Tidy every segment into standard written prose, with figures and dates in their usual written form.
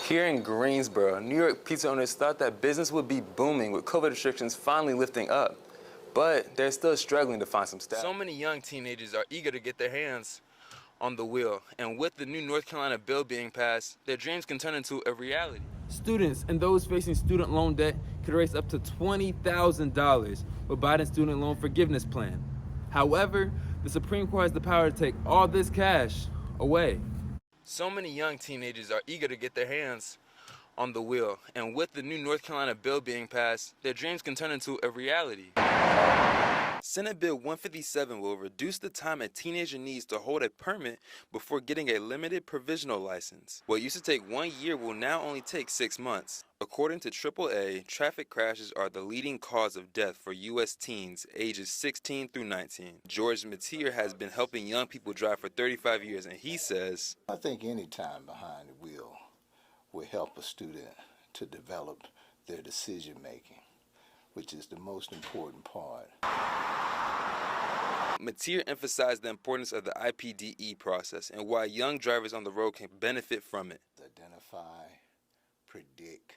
Here in Greensboro, New York pizza owners thought that business would be booming with COVID restrictions finally lifting up, but they're still struggling to find some staff. So many young teenagers are eager to get their hands on the wheel, and with the new North Carolina bill being passed, their dreams can turn into a reality. Students and those facing student loan debt could raise up to $20,000 with Biden's student loan forgiveness plan. However, the Supreme Court has the power to take all this cash away. So many young teenagers are eager to get their hands on the wheel, and with the new North Carolina bill being passed, their dreams can turn into a reality. Senate Bill 157 will reduce the time a teenager needs to hold a permit before getting a limited provisional license. What used to take 1 year will now only take 6 months. According to AAA, traffic crashes are the leading cause of death for U.S. teens ages 16 through 19. George Mateer has been helping young people drive for 35 years, and he says, I think any time behind the wheel will help a student to develop their decision making, which is the most important part. Mateer emphasized the importance of the IPDE process and why young drivers on the road can benefit from it. Identify, predict,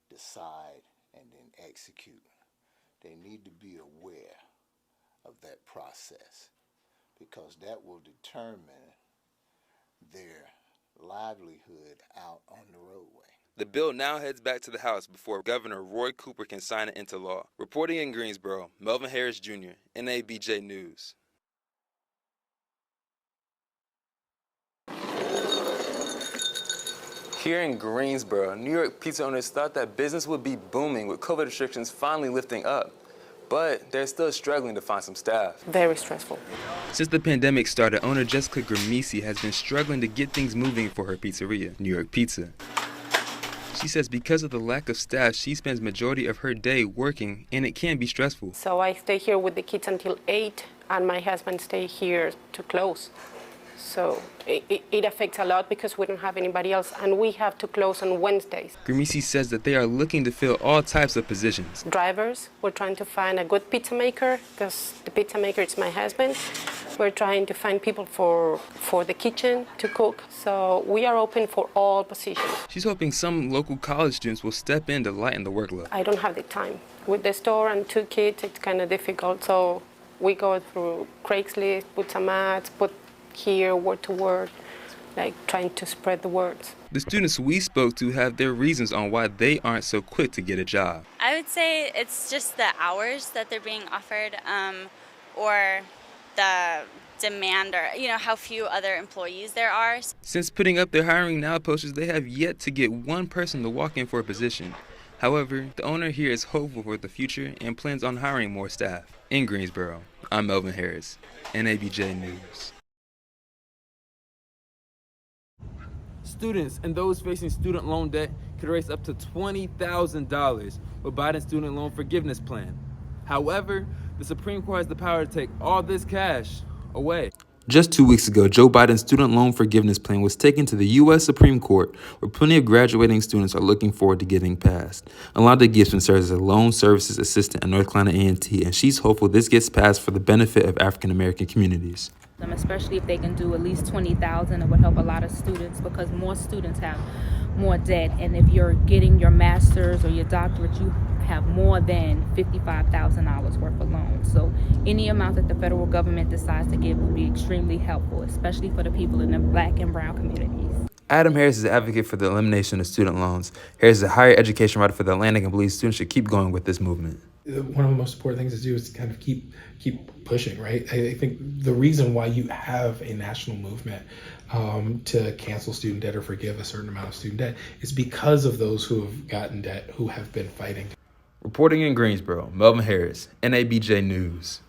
decide, and then execute. They need to be aware of that process because that will determine their livelihood out on the roadway. The bill now heads back to the House before Governor Roy Cooper can sign it into law. Reporting in Greensboro, Melvin Harris Jr., NABJ News. Here in Greensboro, New York pizza owners thought that business would be booming with COVID restrictions finally lifting up, but they're still struggling to find some staff. Very stressful. Since the pandemic started, owner Jessica Gramisi has been struggling to get things moving for her pizzeria, New York Pizza. She says because of the lack of staff, she spends majority of her day working, and it can be stressful. So I stay here with the kids until 8, and my husband stay here to close. So it affects a lot because we don't have anybody else, and we have to close on Wednesdays. Gramisi says that they are looking to fill all types of positions. Drivers, we're trying to find a good pizza maker because the pizza maker is my husband. We're trying to find people for the kitchen to cook. So we are open for all positions. She's hoping some local college students will step in to lighten the workload. I don't have the time. With the store and 2 kids, it's kind of difficult. So we go through Craigslist, put some ads, put here, word to word, like trying to spread the words. The students we spoke to have their reasons on why they aren't so quick to get a job. I would say it's just the hours that they're being offered, or the demand, or how few other employees there are. Since putting up their hiring now posters, they have yet to get one person to walk in for a position. However, the owner here is hopeful for the future and plans on hiring more staff. In Greensboro, I'm Melvin Harris, NABJ News. Students and those facing student loan debt could raise up to $20,000 with Biden's student loan forgiveness plan. However, the Supreme Court has the power to take all this cash away. Just 2 weeks ago, Joe Biden's student loan forgiveness plan was taken to the U.S. Supreme Court, where plenty of graduating students are looking forward to getting passed. Alonda Gibson serves as a loan services assistant at North Carolina A&T, and she's hopeful this gets passed for the benefit of African-American communities. Especially if they can do at least $20,000, it would help a lot of students because more students have more debt. And if you're getting your master's or your doctorate, you have more than $55,000 worth of loans. So any amount that the federal government decides to give would be extremely helpful, especially for the people in the Black and brown communities. Adam Harris is an advocate for the elimination of student loans. Harris is a higher education writer for The Atlantic and believes students should keep going with this movement. One of the most important things to do is to kind of keep pushing, right? I think the reason why you have a national movement to cancel student debt or forgive a certain amount of student debt is because of those who have gotten debt, who have been fighting. Reporting in Greensboro, Melvin Harris, NABJ News.